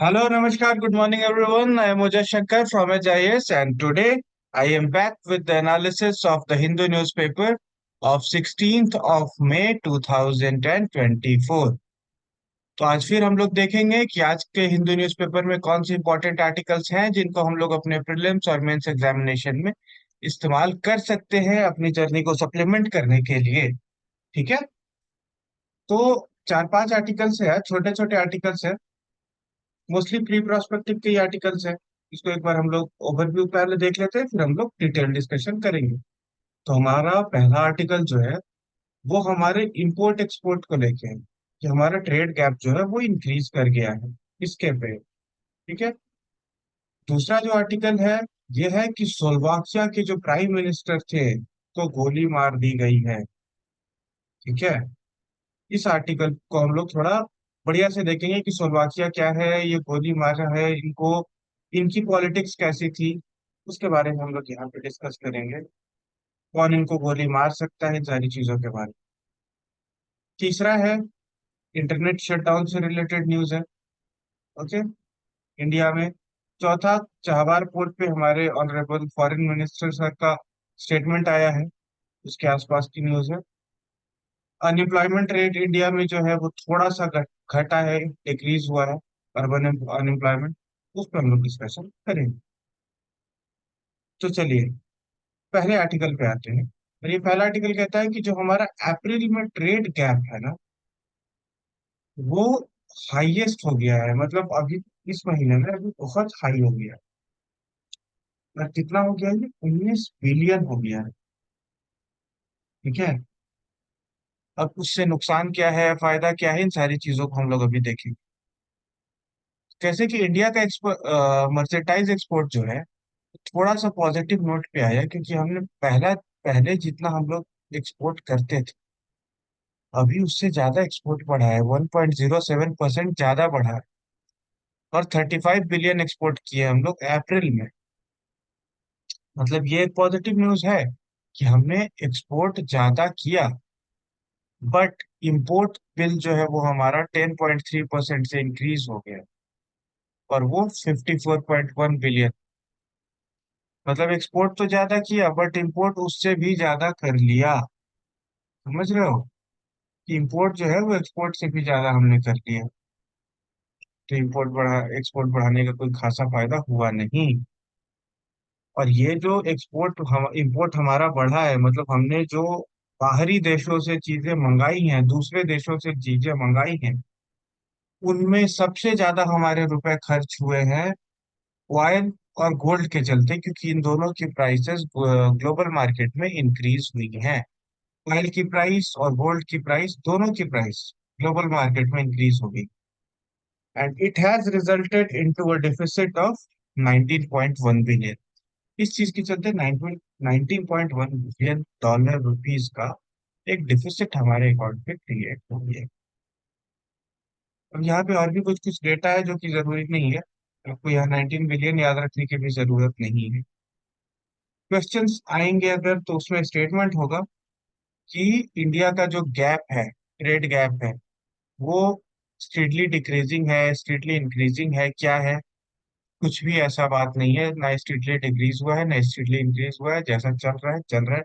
Hello, Namaskar, good morning everyone. I am Ujay Shankar from HIS and today I am back with the analysis of the Hindu newspaper of 16th of May 2024. तो आज फिर हम लोग देखेंगे कि आज के हिंदू न्यूज़पेपर में कौन से इंपॉर्टेंट आर्टिकल्स हैं जिनको हम लोग अपने प्रीलिम्स और मेंस एग्जामिनेशन में इस्तेमाल कर सकते हैं अपनी जर्नी को सप्लीमेंट करने के लिए। ठीक है। तो चार पांच आर्टिकल्स है, छोटे छोटे आर्टिकल्स है, मोस्टली प्री प्रोस्पेक्टिव के आर्टिकल्स हैं। इसको एक बार हम लोग ओवरव्यू पहले देख लेते हैं, फिर हम लोग डिटेल डिस्कशन करेंगे। तो हमारा पहला आर्टिकल जो है वो हमारे इंपोर्ट एक्सपोर्ट को लेके है कि हमारा ट्रेड गैप जो है वो इंक्रीज कर गया है इसके पे। ठीक है। दूसरा जो आर्टिकल है ये है कि स्लोवाकिया के जो प्राइम मिनिस्टर थे को गोली मार दी गई है। ठीक है। इस आर्टिकल को हम लोग थोड़ा बढ़िया से देखेंगे कि स्लोवाकिया क्या है, ये गोली मारा है इनको, इनकी पॉलिटिक्स कैसी थी, उसके बारे में हम लोग यहाँ पे डिस्कस करेंगे। कौन इनको गोली मार सकता है, इन सारी चीजों के बारे में। तीसरा है इंटरनेट शटडाउन से रिलेटेड न्यूज है। ओके। इंडिया में। चौथा, चाहवार पोर्ट पे हमारे ऑनरेबल फॉरेन मिनिस्टर सर का स्टेटमेंट आया है, उसके आसपास की न्यूज है। अनएम्प्लॉयमेंट रेट इंडिया में जो है वो थोड़ा सा घटा है, डिक्रीज हुआ है। अर्बन अनएम्प्लॉयमेंट, उस पर हम लोग डिस्कशन करेंगे। तो चलिए पहले आर्टिकल पे आते हैं। और ये पहला आर्टिकल कहता है कि जो हमारा अप्रैल में ट्रेड गैप है ना, वो हाईएस्ट हो गया है। मतलब अभी इस महीने में अभी बहुत हाई हो गया है। और कितना हो गया है, ये 19 बिलियन हो गया है। ठीक है। अब उससे नुकसान क्या है, फायदा क्या है, इन सारी चीजों को हम लोग अभी देखेंगे। जैसे कि इंडिया का एक्सपोर्ट, मर्चेंटाइज एक्सपोर्ट जो है थोड़ा सा पॉजिटिव नोट पे आया, क्योंकि हमने पहले जितना हम लोग एक्सपोर्ट करते थे अभी उससे ज्यादा एक्सपोर्ट बढ़ा है, 1.07% ज्यादा बढ़ा है। और 35 बिलियन एक्सपोर्ट किए हम लोग अप्रैल में। मतलब ये एक पॉजिटिव न्यूज है कि हमने एक्सपोर्ट ज्यादा किया। बट इंपोर्ट बिल जो है वो हमारा 10.3% से इंक्रीज हो गया, और वो 54.1 बिलियन। मतलब एक्सपोर्ट तो ज्यादा किया बट इंपोर्ट उससे भी ज्यादा कर लिया। समझ रहे हो कि इंपोर्ट जो है वो एक्सपोर्ट से भी ज्यादा हमने कर लिया। तो एक्सपोर्ट बढ़ाने का कोई खासा फायदा हुआ नहीं। और ये जो एक्सपोर्ट हम इंपोर्ट हमारा बढ़ा है, मतलब हमने जो बाहरी देशों से चीजें मंगाई हैं, दूसरे देशों से चीजें मंगाई हैं, उनमें सबसे ज्यादा हमारे रुपए खर्च हुए हैं ऑयल और गोल्ड के चलते, क्योंकि इन दोनों की प्राइसेस ग्लोबल मार्केट में इंक्रीज हुई हैं। ऑयल की प्राइस और गोल्ड की प्राइस, दोनों की प्राइस ग्लोबल मार्केट में इंक्रीज हो गई। And it has resulted into a deficit of 19.1 billion. इस चीज के चलते 19.1 बिलियन डॉलर रुपीस का एक डिफिसिट हमारे अकाउंट पे क्रिएट हो गया। अब यहाँ पे और भी कुछ कुछ डेटा है जो कि जरूरी नहीं है, आपको यहाँ 19 बिलियन याद रखने की भी जरूरत नहीं है। क्वेश्चंस आएंगे अगर, तो उसमें स्टेटमेंट होगा कि इंडिया का जो गैप है, ट्रेड गैप है, वो स्ट्रिक्टली डिक्रीजिंग है, स्ट्रिक्टली इंक्रीजिंग है, क्या है। कुछ भी ऐसा बात नहीं है, ना स्ट्रिक्टली डिक्रीज हुआ है ना स्ट्रिक्टली इंक्रीज हुआ है, जैसा चल रहा है चल रहा है।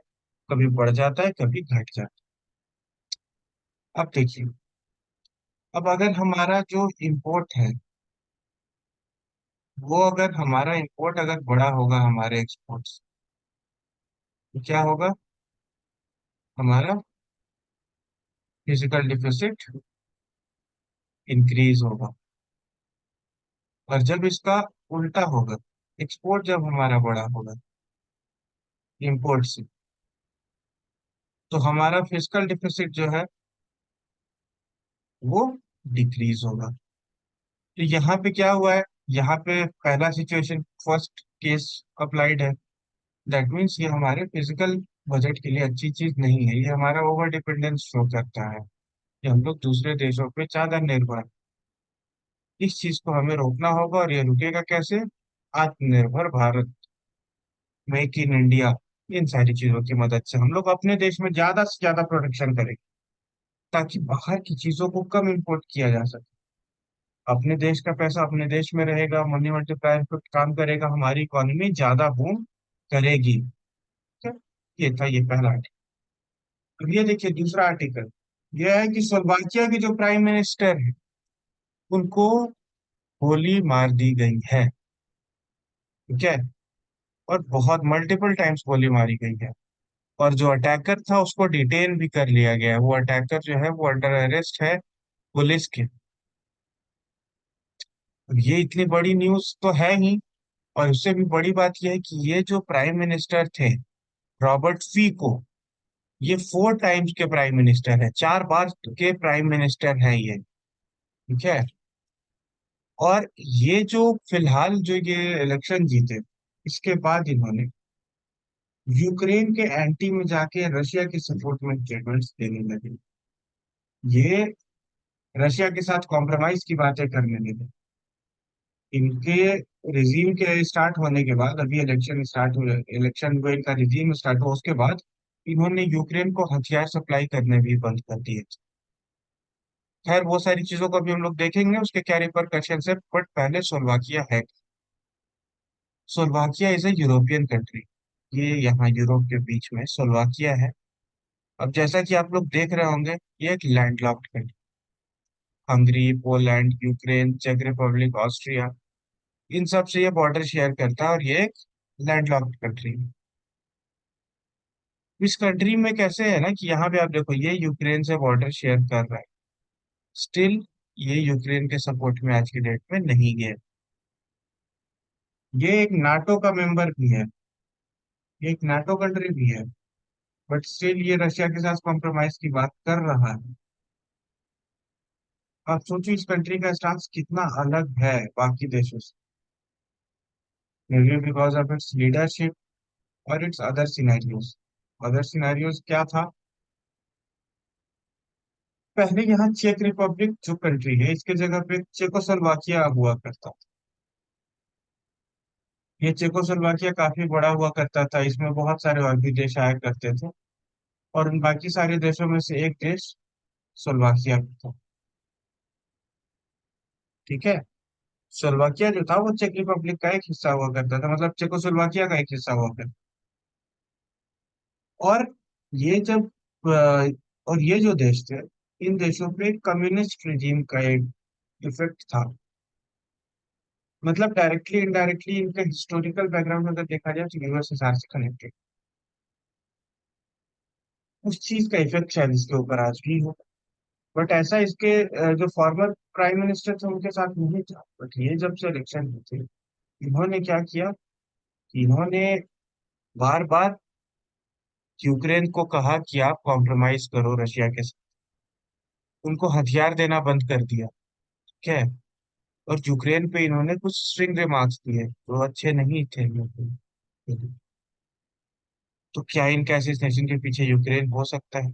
कभी बढ़ जाता है, कभी घट जाता है। अब देखिए, अब अगर हमारा जो इम्पोर्ट है, वो अगर हमारा इम्पोर्ट अगर बड़ा होगा हमारे एक्सपोर्ट से, तो क्या होगा, हमारा फिजिकल डिफिसिट इंक्रीज होगा। और जब इसका उल्टा होगा, एक्सपोर्ट जब हमारा बड़ा होगा इम्पोर्ट से, तो हमारा फिजिकल डिफिसिट जो है वो डिक्रीज होगा। तो यहाँ पे क्या हुआ है, यहाँ पे पहला सिचुएशन फर्स्ट केस अप्लाइड है। दैट मीन्स ये हमारे फिजिकल बजट के लिए अच्छी चीज नहीं है, ये हमारा ओवर डिपेंडेंस शो करता है कि हम लोग दूसरे देशों पे ज्यादा निर्भर हैं। इस चीज को हमें रोकना होगा, और ये रुकेगा कैसे, आत्मनिर्भर भारत, मेक इन इंडिया, इन सारी चीजों की मदद से हम लोग अपने देश में ज्यादा से ज्यादा प्रोडक्शन करें, ताकि बाहर की चीजों को कम इंपोर्ट किया जा सके। अपने देश का पैसा अपने देश में रहेगा, मनी मल्टीप्लायर पे काम करेगा, हमारी इकोनॉमी ज्यादा बूम करेगी। ठीक है? ये था ये पहला आर्टिकल। अब ये देखिए दूसरा आर्टिकल। यह है कि स्लोवाकिया के जो प्राइम मिनिस्टर है उनको गोली मार दी गई है। ठीक है? और बहुत मल्टीपल टाइम्स गोली मारी गई है। और जो अटैकर था उसको डिटेन भी कर लिया गया है। वो अटैकर जो है वो अंडर अरेस्ट है पुलिस के। अब ये इतनी बड़ी न्यूज तो है ही। और उससे भी बड़ी बात यह है कि ये जो प्राइम मिनिस्टर थे रॉबर्ट फीको, ये 4 टाइम्स के प्राइम मिनिस्टर है, 4 बार के प्राइम मिनिस्टर है ये। ठीक है? और ये जो फिलहाल जो ये इलेक्शन जीते इसके बाद इन्होंने यूक्रेन के एंटी में जाके रशिया के सपोर्ट में स्टेटमेंट्स देने लगे। ये रशिया के साथ कॉम्प्रोमाइज की बातें करने लगे। इनके रिजीम के स्टार्ट होने के बाद, अभी इलेक्शन स्टार्ट हुए, इलेक्शन वो इनका रिजीम स्टार्ट हुआ उसके बाद इन्होंने यूक्रेन को हथियार सप्लाई करने भी बंद कर दिए। खैर वो सारी चीजों को भी हम लोग देखेंगे उसके क्या रिपरकशन है, बट पहले स्लोवाकिया है। Slovakia is a European country. ये यहाँ यूरोप के बीच में स्लोवाकिया है। अब जैसा कि आप लोग देख रहे होंगे ये एक landlocked country. Hungary, Poland, Ukraine, चेक रिपब्लिक, ऑस्ट्रिया, इन सब से ये बॉर्डर शेयर करता है और ये एक लैंडलॉक्ड कंट्री है। इस कंट्री में कैसे है ना कि यहाँ पे आप देखो ये यूक्रेन से बॉर्डर शेयर कर रहा है, स्टिल ये यूक्रेन के सपोर्ट में आज की डेट में नहीं गया। ये एक नाटो का मेंबर भी है, ये एक नाटो कंट्री भी है, बट स्टिल ये रशिया के साथ कॉम्प्रोमाइज की बात कर रहा है। आप सोचो इस कंट्री का स्टांस कितना अलग है बाकी देशों से। May be because of its leadership और its other scenarios. Other scenarios क्या था? पहले यहाँ चेक रिपब्लिक जो कंट्री है इसके जगह पे चेकोस्लोवाकिया हुआ करता था। ये चेकोस्लोवाकिया काफी बड़ा हुआ करता था, इसमें बहुत सारे और भी देश आया करते थे। और उन बाकी सारे देशों में से एक देश स्लोवाकिया भी था। ठीक है? स्लोवाकिया जो था वो चेक रिपब्लिक का एक हिस्सा हुआ करता था, मतलब चेकोस्लोवाकिया का एक हिस्सा हुआ करता। और ये जब और ये जो देश थे इन देशों पे कम्युनिस्ट रिजीम का एक इफेक्ट था। मतलब डायरेक्टली इनडायरेक्टली इनका हिस्टोरिकल बैकग्राउंड अगर देखा जाए तो यूएसएसआर से कनेक्टेड उस चीज का इफेक्ट शायद इसके ऊपर आज भी हो। बट ऐसा इसके जो फॉर्मर प्राइम मिनिस्टर थे उनके साथ नहीं था। बट ये जब से इलेक्शन हुए थे इन्होंने क्या किया कि इन्होंने बार बार यूक्रेन को कहा कि आप कॉम्प्रोमाइज करो रशिया के साथ, उनको हथियार देना बंद कर दिया। ठीक है? और यूक्रेन पे इन्होंने कुछ स्ट्रिंग रिमार्क्स दिए जो अच्छे नहीं थे यूक्रेन के लिए। तो क्या इनके असैसिनेशन के पीछे यूक्रेन हो सकता है?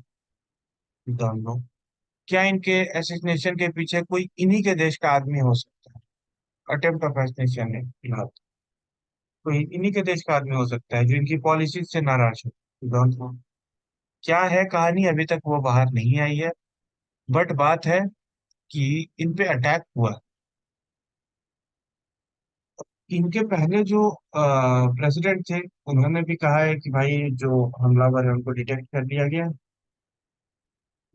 Don't know. क्या इनके असैसिनेशन के पीछे कोई इन्हीं के देश का आदमी हो सकता है? अटेम्प्ट ऑफ असैसिनेशन है फिलहाल। कोई इन्हीं के देश का आदमी हो सकता है जो इनकी पॉलिसी से नाराज हो। Don't know. क्या है कहानी अभी तक वो बाहर नहीं आई है। बट बात है कि इन पे अटैक हुआ। इनके पहले जो प्रेसिडेंट थे उन्होंने भी कहा है कि भाई जो हमलावर है उनको डिटेक्ट कर लिया गया है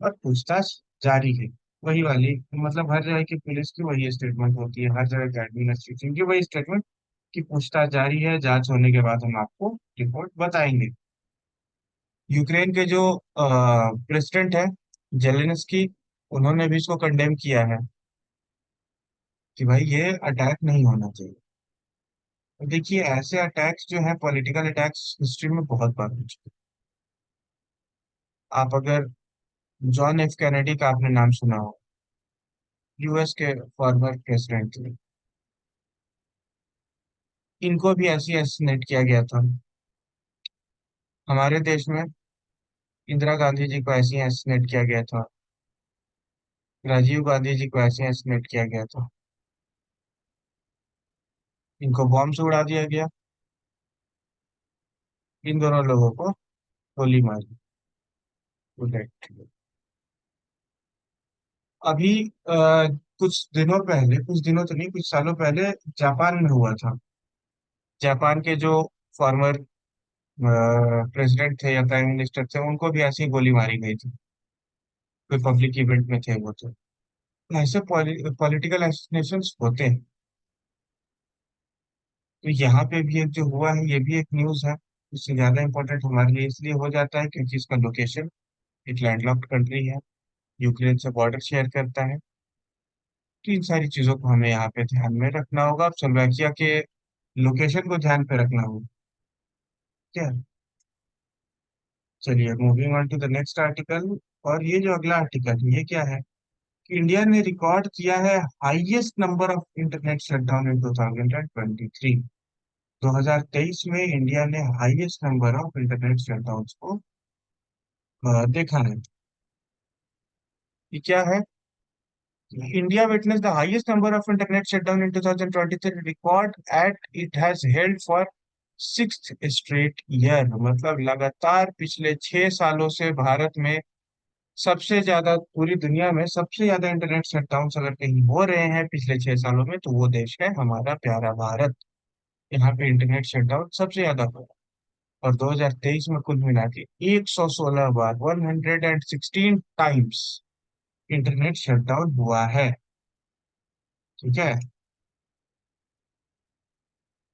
और पूछताछ जारी है। वही वाली, मतलब हर जगह की पुलिस की वही स्टेटमेंट होती है, हर जगह की एडमिनिस्ट्रेशन की वही स्टेटमेंट कि पूछताछ जारी है, जांच होने के बाद हम आपको रिपोर्ट बताएंगे। यूक्रेन के जो प्रेसिडेंट है जेलेंस्की, उन्होंने भी इसको कंडेम किया है कि भाई ये अटैक नहीं होना चाहिए। तो देखिए ऐसे अटैक्स जो है पॉलिटिकल अटैक्स हिस्ट्री में बहुत बार हो चुके हैं। आप अगर जॉन एफ कैनेडी का आपने नाम सुना हो, यूएस के फॉर्मर प्रेसिडेंट थे, इनको भी ऐसे ही असैसिनेट किया गया था। हमारे देश में इंदिरा गांधी जी को ऐसे ही असैसिनेट किया गया था, राजीव गांधी जी को ऐसे ही असैसिनेट किया गया था। इनको बॉम्ब से उड़ा दिया गया, इन दोनों लोगों को गोली मारी, बुलेट। अभी कुछ दिनों तो नहीं, कुछ सालों पहले जापान में हुआ था। जापान के जो फॉर्मर प्रेसिडेंट थे या प्राइम मिनिस्टर थे, उनको भी ऐसी ही गोली मारी गई थी। कोई पब्लिक इवेंट में थे वो तो। ऐसे पॉलिटिकल असोसिएशंस होते हैं। तो यहाँ पे भी एक जो हुआ है, ये भी एक न्यूज़ है। इससे ज्यादा इम्पोर्टेंट हमारे लिए इसलिए हो जाता है क्योंकि इसका लोकेशन एक लैंडलॉक्ड कंट्री है, यूक्रेन से बॉर्डर शेयर करता है। तो इन सारी चीजों को हमें यहाँ पे ध्यान में रखना होगा। अब स्लोवाकिया के लोकेशन को ध्यान पे रखना होगा। क्या, चलिए moving on to the next article. और ये जो अगला आर्टिकल, ये क्या है कि इंडिया ने रिकॉर्ड किया है highest number of internet shutdown in 2023। 2023 में इंडिया ने highest number of internet shutdown को देखा है। ये क्या है? India witnessed the highest number of internet shutdown in 2023 record at it has held for sixth straight year। मतलब लगातार पिछले 6 सालों से भारत में सबसे ज्यादा, पूरी दुनिया में सबसे ज्यादा इंटरनेट शटडाउन अगर कहीं हो रहे हैं पिछले 6 सालों में, तो वो देश है हमारा प्यारा भारत। यहाँ पे इंटरनेट शटडाउन सबसे ज्यादा हुआ। और 2023 में कुल मिला के 116 बार, 116 टाइम्स इंटरनेट शटडाउन हुआ है। ठीक है।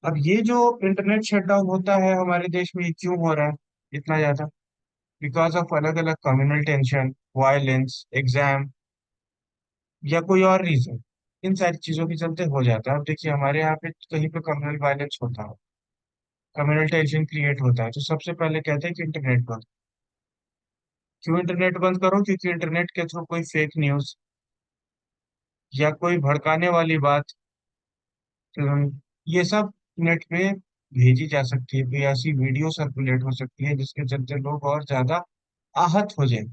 अब ये जो इंटरनेट शटडाउन होता है हमारे देश में, ये क्यों हो रहा है इतना ज्यादा? बिकॉज ऑफ अलग अलग कम्युनल टेंशन, वायलेंस, एग्जाम, या कोई और रीजन। इन सारी चीजों के चलते हो जाता है। अब देखिए हमारे यहाँ पे कहीं पे कम्युनल वायलेंस होता है, कम्युनल टेंशन क्रिएट होता है, तो सबसे पहले कहते हैं कि इंटरनेट बंद। क्यों इंटरनेट बंद करो? क्योंकि इंटरनेट के थ्रू कोई फेक न्यूज या कोई भड़काने वाली बात, ये सब नेट पे भेजी जा सकती है। कोई ऐसी वीडियो सर्कुलेट हो सकती है जिसके चलते लोग और ज्यादा आहत हो जाए।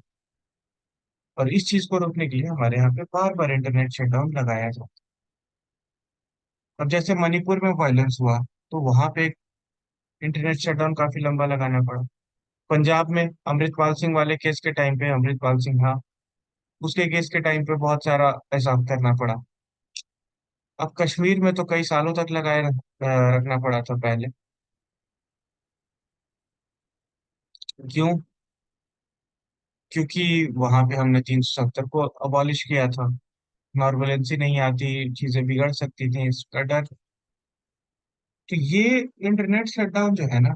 और इस चीज को रोकने के लिए हमारे यहाँ पे बार बार इंटरनेट शटडाउन लगाया जाता है। अब जैसे मणिपुर में वायलेंस हुआ, तो वहां पे इंटरनेट शटडाउन काफी लंबा लगाना पड़ा। पंजाब में अमृतपाल सिंह वाले केस के टाइम पे, अमृतपाल सिंह, हाँ, उसके केस के टाइम पे बहुत सारा ऐसा करना पड़ा। अब कश्मीर में तो कई सालों तक रखना पड़ा था पहले। क्यों? क्योंकि वहां पे हमने 370 को अबॉलिश किया था। नॉर्मलेंसी नहीं आती, चीजें बिगड़ सकती थी, इसका डर। तो ये इंटरनेट शटडाउन जो है ना,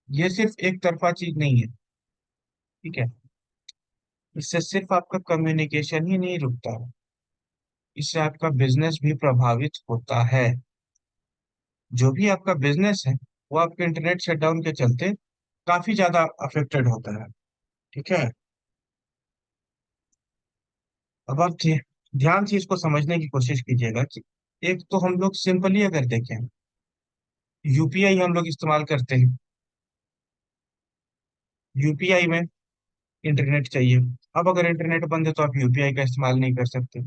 ये सिर्फ एक तरफा चीज नहीं है। ठीक है। इससे सिर्फ आपका कम्युनिकेशन ही नहीं रुकता है, इससे आपका बिजनेस भी प्रभावित होता है। जो भी आपका बिजनेस है, वो आपके इंटरनेट शटडाउन के चलते काफी ज्यादा अफेक्टेड होता है। ठीक है। अब आप ध्यान से इसको समझने की कोशिश कीजिएगा कि एक तो हम लोग सिंपली अगर देखें, यूपीआई हम लोग इस्तेमाल करते हैं। यूपीआई में इंटरनेट चाहिए। अब अगर इंटरनेट बंद है तो आप यूपीआई का इस्तेमाल नहीं कर सकते,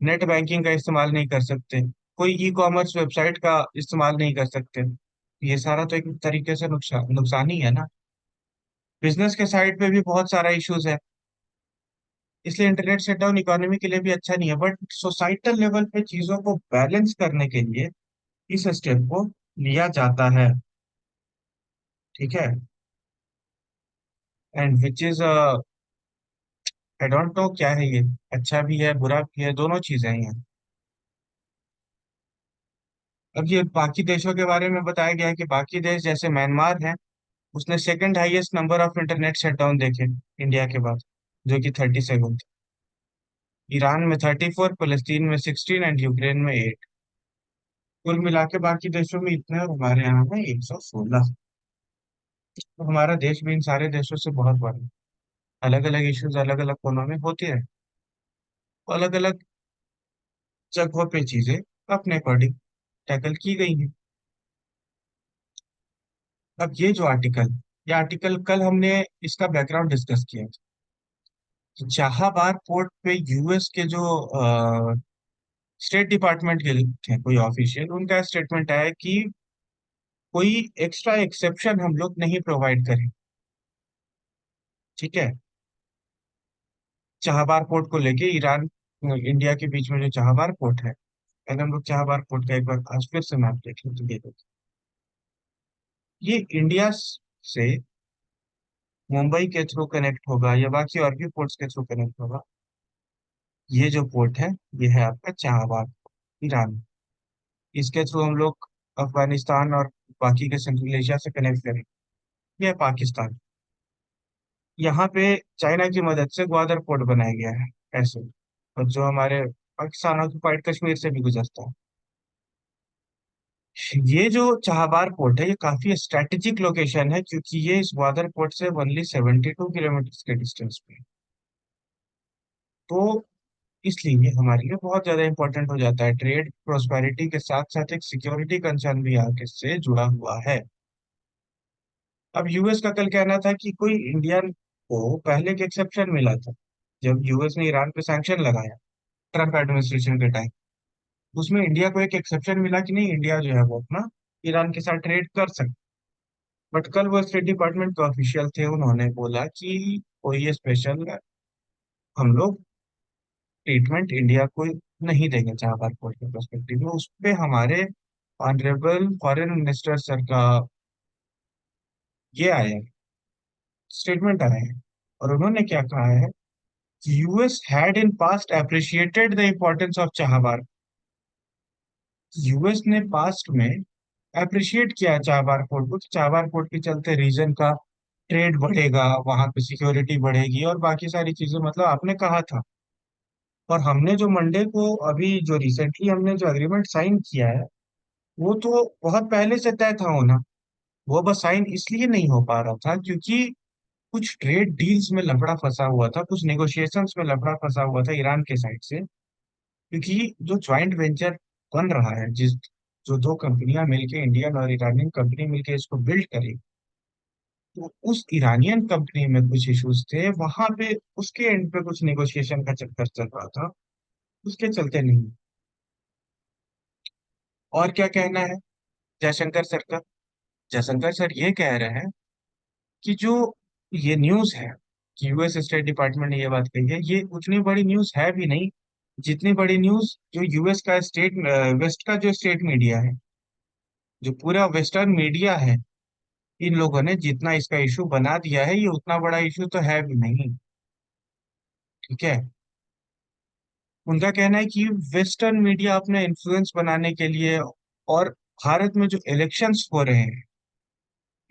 नेट बैंकिंग का इस्तेमाल नहीं कर सकते, कोई ई कॉमर्स वेबसाइट का इस्तेमाल नहीं कर सकते। ये सारा तो एक तरीके से नुकसान ही है ना। बिजनेस के साइड पे भी बहुत सारा इश्यूज है। इसलिए इंटरनेट शटडाउन इकोनॉमी के लिए भी अच्छा नहीं है, बट सोसाइटल लेवल पे चीजों को बैलेंस करने के लिए इस स्टेप को लिया जाता है। ठीक है। And which is I don't know क्या है ये, अच्छा भी है बुरा भी है, दोनों चीजें हैं। अब ये बाकी देशों के बारे में बताया गया है कि बाकी देश जैसे म्यांमार है, उसने second highest number of internet shutdown देखे इंडिया के बाद, जो कि 37 थे। ईरान में 34, फलस्तीन में 16 एंड यूक्रेन में 8। कुल मिला के बाकी देशों में इतने और हमारे यहाँ में 116। तो हमारा देश भी इन सारे देशों से बहुत बड़ा है। अलग अलग इश्यूज अलग अलग कोनों में होते हैं, अलग अलग जगहों पे चीजें अपने अकॉर्डिंग टैकल की गई हैं। अब ये आर्टिकल कल हमने इसका बैकग्राउंड डिस्कस किया था। तो चाहाबार पोर्ट पे यूएस के जो स्टेट डिपार्टमेंट के थे कोई ऑफिशियल, उनका स्टेटमेंट आया कि कोई एक्स्ट्रा एक्सेप्शन हम लोग नहीं प्रोवाइड करें। ठीक है। चाहबार पोर्ट को लेके ईरान इंडिया के बीच में जो चाहबार पोर्ट है, अगर हम लोग चाहबार पोर्ट का एक बार आज फिर से मैप देख लें तो देखो, ये इंडिया से मुंबई के थ्रू कनेक्ट होगा या बाकी और भी पोर्ट्स के थ्रू कनेक्ट होगा। ये जो पोर्ट है, ये है आपका चाहबार, ईरान। इसके थ्रू हम लोग अफगानिस्तान और बाकी के सेंट्रल एशिया से कनेक्ट करेंगे। ये है पाकिस्तान। यहाँ पे चाइना की मदद से ग्वादर पोर्ट बनाया गया है ऐसे, और जो हमारे पाकिस्तान ऑक्युपाइड कश्मीर से भी गुजरता है। ये जो चाहबार पोर्ट है, ये काफी स्ट्रेटेजिक लोकेशन है, क्योंकि ये इस ग्वादर पोर्ट से ओनली 72 किलोमीटर के डिस्टेंस पे है। तो इसलिए ये हमारे लिए बहुत ज्यादा इंपॉर्टेंट हो जाता है। ट्रेड प्रोस्पेरिटी के साथ साथ एक सिक्योरिटी कंसर्न भी आगे से जुड़ा हुआ है। अब यूएस का कल कहना था कि कोई इंडियन को पहले के एक्सेप्शन मिला था, जब यूएस ने ईरान पे सैंक्शन लगाया ट्रम्प एडमिनिस्ट्रेशन के टाइम। उसमें इंडिया को एक एक्सेप्शन मिला कि नहीं, इंडिया जो है वो अपना ईरान के साथ ट्रेड कर सकता। बट कल वो स्टेट डिपार्टमेंट के ऑफिशियल थे, उन्होंने बोला कि कोई ये स्पेशल हम लोग ट्रीटमेंट इंडिया को नहीं देंगे चाहबार पोर्ट के पर्सपेक्टिव में। उस पे हमारे ऑनरेबल फॉरेन मिनिस्टर सर का ये आया है, स्टेटमेंट आया है। और उन्होंने क्या कहा है, US had in past appreciated the importance of Chabahar. US ने पास्ट में अप्रिशिएट किया है चाहबार पोर्ट को, कि चाहबार पोर्ट के चलते रीजन का ट्रेड बढ़ेगा, वहां पे सिक्योरिटी बढ़ेगी और बाकी सारी चीजें, मतलब आपने कहा था। और हमने जो मंडे को अभी जो रिसेंटली हमने जो एग्रीमेंट साइन किया है, वो तो बहुत पहले से तय था होना। वो बस साइन इसलिए नहीं हो पा रहा था क्योंकि कुछ ट्रेड डील्स में लफड़ा फंसा हुआ था, कुछ नेगोशिएशंस में लफड़ा फंसा हुआ था ईरान के साइड से। क्योंकि जो ज्वाइंट वेंचर बन रहा है, जिस जो दो कंपनियां मिलके, इंडियन और ईरानियन कंपनी मिलके इसको बिल्ड करेगी, तो उस ईरानियन कंपनी में कुछ इश्यूज थे वहां पे, उसके एंड पे कुछ नेगोशिएशन का चक्कर चल रहा था, उसके चलते नहीं। और क्या कहना है जयशंकर सर का? जयशंकर सर ये कह रहे हैं कि जो ये न्यूज है कि यूएस स्टेट डिपार्टमेंट ने ये बात कही है, ये उतनी बड़ी न्यूज है भी नहीं जितनी बड़ी न्यूज जो यूएस का स्टेट, वेस्ट का जो स्टेट मीडिया है, जो पूरा वेस्टर्न मीडिया है, इन लोगों ने जितना इसका इशू बना दिया है, ये उतना बड़ा इशू तो है भी नहीं। ठीक है। उनका कहना है कि वेस्टर्न मीडिया अपने इन्फ्लुएंस बनाने के लिए, और भारत में जो इलेक्शंस हो रहे हैं,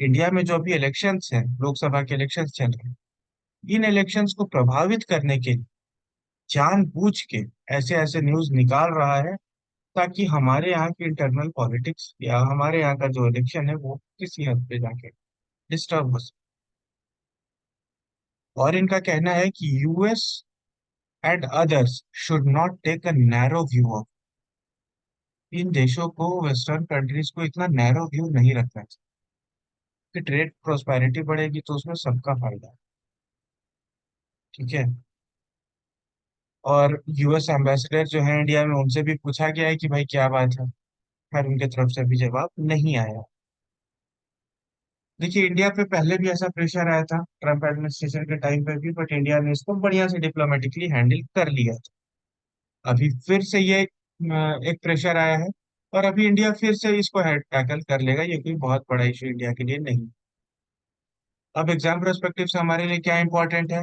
इंडिया में जो अभी इलेक्शंस हैं, लोकसभा के इलेक्शंस चल रहे हैं, इन इलेक्शंस को प्रभावित करने के लिए जानबूझ के ऐसे ऐसे न्यूज निकाल रहा है, ताकि हमारे यहाँ की इंटरनल पॉलिटिक्स या हमारे यहाँ का जो इलेक्शन है वो किसी हद पे जाके डिस्टर्ब हो सके। और इनका कहना है कि US and others should not take a narrow view of, इन देशों को, वेस्टर्न कंट्रीज को इतना नैरो व्यू नहीं रखना चाहिए, कि ट्रेड प्रोस्पेरिटी बढ़ेगी तो उसमें सबका फायदा है। ठीक है। और यूएस एम्बेसडर जो है इंडिया में, उनसे भी पूछा गया है कि भाई क्या बात है, खैर उनके तरफ से भी जवाब नहीं आया। देखिए, इंडिया पे पहले भी ऐसा प्रेशर आया था ट्रम्प एडमिनिस्ट्रेशन के टाइम पे भी, बट इंडिया ने इसको बढ़िया से डिप्लोमेटिकली हैंडल कर लिया था। अभी फिर से ये एक प्रेशर आया है, और अभी इंडिया फिर से इसको टैकल कर लेगा। ये कोई बहुत बड़ा इशू इंडिया के लिए नहीं। अब एग्जाम पर्सपेक्टिव से हमारे लिए क्या इंपॉर्टेंट है,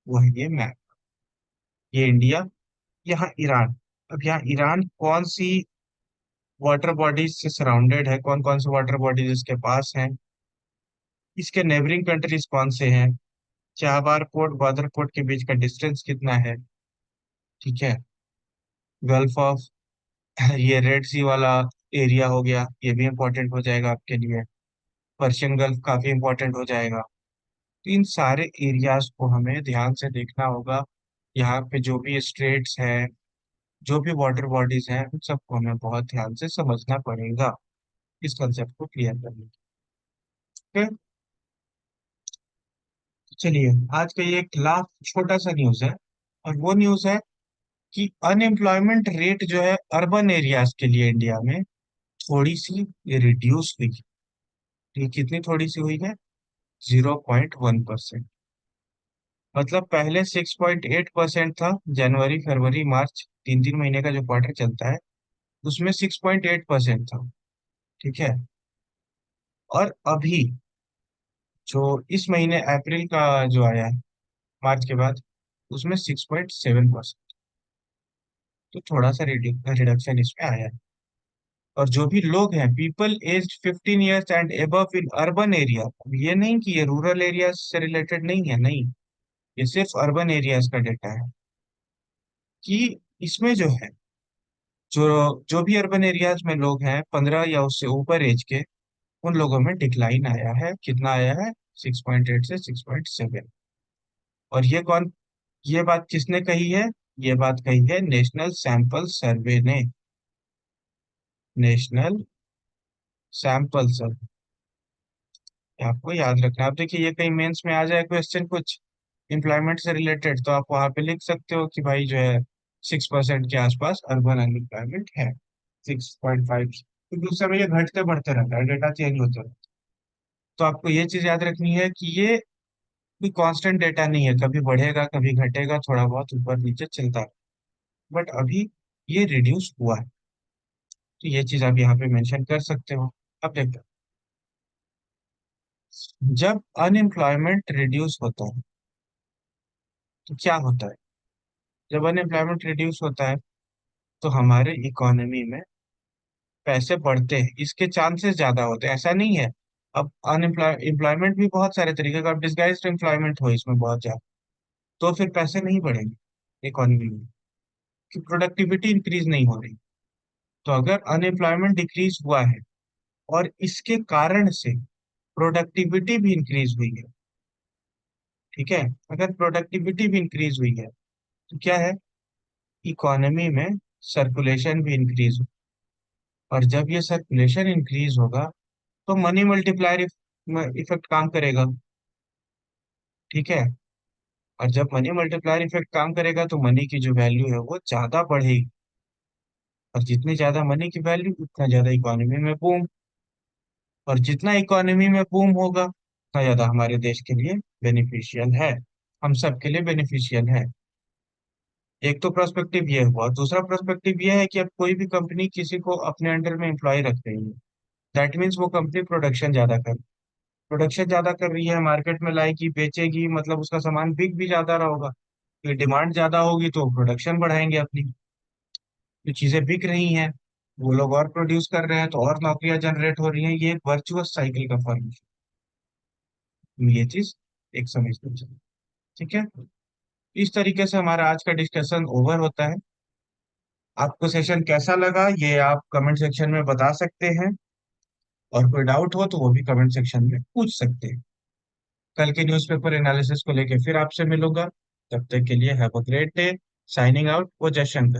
वो है ये मैप। ये इंडिया, यहाँ ईरान। अब यहाँ ईरान कौन सी वाटर बॉडीज से सराउंडेड है, कौन कौन से वाटर बॉडीज इसके पास हैं, इसके नेबरिंग कंट्रीज कौन से हैं, चाबहार पोर्ट ग्वादर पोर्ट के बीच का डिस्टेंस कितना है। ठीक है। गल्फ ऑफ, ये रेड सी वाला एरिया हो गया, ये भी इंपॉर्टेंट हो जाएगा आपके लिए। पर्शियन गल्फ काफी इंपॉर्टेंट हो जाएगा। तो इन सारे एरियाज को हमें ध्यान से देखना होगा। यहाँ पे जो भी स्ट्रेट्स हैं, जो भी वाटर बॉडीज हैं, उन सबको हमें बहुत ध्यान से समझना पड़ेगा इस कंसेप्ट को क्लियर करने के लिए। चलिए, आज का ये एक लास्ट छोटा सा न्यूज है, और वो न्यूज है कि अनएम्प्लॉयमेंट रेट जो है अर्बन एरियाज के लिए इंडिया में थोड़ी सी रिड्यूस हुई है। ये कितनी थोड़ी सी हुई है? 0.1%। मतलब पहले 6.8% था। जनवरी फरवरी मार्च 3 3 महीने का जो क्वार्टर चलता है उसमें 6.8% था। ठीक है। और अभी जो इस महीने अप्रैल का जो आया है, मार्च के बाद, उसमें 6.7%। तो थोड़ा सा रिडक्शन इसमें आया है। और जो भी लोग हैं, people as 15 years and above in urban area, ये नहीं कि ये रूरल एरिया से रिलेटेड नहीं है, नहीं, ये सिर्फ अर्बन एरियाज का डेटा है। कि इसमें जो है, जो जो भी अर्बन एरियाज में लोग हैं 15 या उससे ऊपर एज के, उन लोगों में डिक्लाइन आया है। कितना आया है? 6.8 से 6.7। और ये बात किसने कही है? ये बात कही है नेशनल सैंपल सर्वे ने। नेशनल सैंपल सर्वे, आपको याद रखना। आप देखिए, ये कहीं मेंस में आ जाए क्वेश्चन कुछ एम्प्लॉयमेंट से रिलेटेड, तो आप वहां पे लिख सकते हो कि भाई जो है 6% के आसपास अर्बन अनएम्प्लॉयमेंट है। 6.5, क्योंकि उस समय ये घटते बढ़ते रहता है, डेटा चेंज होता है। तो आपको ये चीज याद रखनी है कि ये कोई कांस्टेंट डेटा नहीं है, कभी बढ़ेगा कभी घटेगा, थोड़ा बहुत ऊपर नीचे चलता है। बट अभी ये रिड्यूस हुआ है, तो ये चीज आप यहाँ पे मेंशन कर सकते हो। अब देखते हैं, जब अनएम्प्लॉयमेंट रिड्यूस होता है तो क्या होता है? जब अनएम्प्लॉयमेंट रिड्यूस होता है तो हमारे इकोनॉमी में पैसे बढ़ते हैं, इसके चांसेस ज्यादा होते हैं। ऐसा नहीं है। अब एम्प्लॉयमेंट भी बहुत सारे तरीके का, अब डिस्गाइज्ड एम्प्लॉयमेंट हो इसमें बहुत ज्यादा, तो फिर पैसे नहीं बढ़ेंगे इकोनॉमी में, कि प्रोडक्टिविटी इंक्रीज नहीं हो रही। तो अगर अनएम्प्लॉयमेंट डिक्रीज हुआ है और इसके कारण से प्रोडक्टिविटी भी इंक्रीज हुई है, ठीक है, अगर प्रोडक्टिविटी भी इंक्रीज हुई है तो क्या है? इकोनॉमी में सर्कुलेशन भी इंक्रीज हो। और जब ये सर्कुलेशन इंक्रीज होगा तो मनी मल्टीप्लायर इफेक्ट काम करेगा। ठीक है। और जब मनी मल्टीप्लायर इफेक्ट काम करेगा तो मनी की जो वैल्यू है वो ज्यादा बढ़ेगी। और जितनी ज्यादा मनी की वैल्यू, उतना ज्यादा इकोनॉमी में बूम। और जितना इकोनॉमी में बूम होगा उतना ज्यादा हमारे देश के लिए बेनिफिशियल है, हम सब के लिए बेनिफिशियल है। एक तो प्रोस्पेक्टिव ये हुआ, दूसरा प्रोस्पेक्टिव ये है कि अब कोई भी कंपनी किसी को अपने अंडर में एम्प्लॉय रख रही है, दैट मीन्स वो कंपनी प्रोडक्शन ज्यादा कर रही है, मार्केट में लाएगी बेचेगी, मतलब उसका सामान बिक भी ज्यादा रहा होगा। तो डिमांड ज्यादा होगी तो प्रोडक्शन बढ़ाएंगे अपनी। जो चीजें बिक रही हैं वो लोग और प्रोड्यूस कर रहे हैं, तो और नौकरियां जनरेट हो रही हैं। ये एक वर्चुअस साइकिल का फॉर्मेशन, ये चीज एक समझनी चाहिए। ठीक है। इस तरीके से हमारा आज का डिस्कशन ओवर होता है। आपको सेशन कैसा लगा ये आप कमेंट सेक्शन में बता सकते हैं। और कोई डाउट हो तो वो भी कमेंट सेक्शन में पूछ सकते हैं। कल के न्यूज़पेपर एनालिसिस को लेके फिर आपसे मिलूंगा। तब तक के लिए have a great day. Signing out, वो जयशंकर।